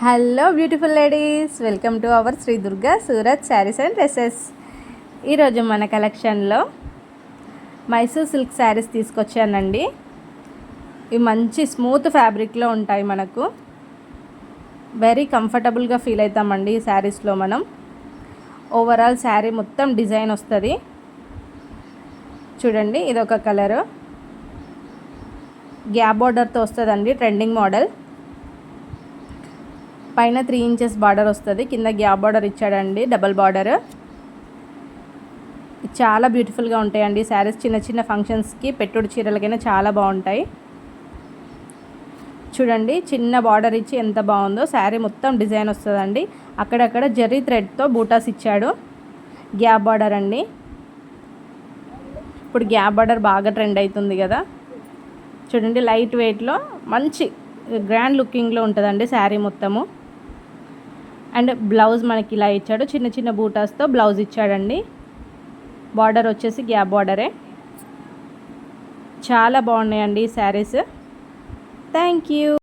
Hello beautiful ladies, welcome to our Sri Durga Surat saris and dresses. ఈరోజు మన కలెక్షన్లో మైసూర్ సిల్క్ శారీస్ తీసుకొచ్చానండి. ఇవి మంచి స్మూత్ ఫ్యాబ్రిక్లో ఉంటాయి. మనకు వెరీ కంఫర్టబుల్గా ఫీల్ అవుతామండి ఈ శారీస్లో. మనం ఓవరాల్ శారీ మొత్తం డిజైన్ వస్తుంది. చూడండి, ఇదొక కలరు, గ్యాప్ బార్డర్తో వస్తుందండి. Trending model. పైన 3 ఇంచెస్ బార్డర్ వస్తుంది, కింద గ్యాప్ బార్డర్ ఇచ్చాడండి, డబల్ బార్డర్. చాలా బ్యూటిఫుల్గా ఉంటాయండి శారీస్. చిన్న చిన్న ఫంక్షన్స్కి, పెట్టుడు చీరలకైనా చాలా బాగుంటాయి. చూడండి, చిన్న బార్డర్ ఇచ్చి ఎంత బాగుందో. శారీ మొత్తం డిజైన్ వస్తుందండి. అక్కడక్కడ జరీ థ్రెడ్తో బూటాస్ ఇచ్చాడు. గ్యాప్ బార్డర్ అండి. ఇప్పుడు గ్యాప్ బార్డర్ బాగా ట్రెండ్ అవుతుంది కదా. చూడండి, లైట్ వెయిట్లో మంచి గ్రాండ్ లుకింగ్లో ఉంటుందండి శారీ మొత్తము. అండ్ బ్లౌజ్ మనకి ఇలా ఇచ్చాడు, చిన్న చిన్న బూటాస్తో బ్లౌజ్ ఇచ్చాడండి. బార్డర్ వచ్చేసి గ్యాప్ బార్డరే. చాలా బాగున్నాయండి ఈ శారీస్. Thank you.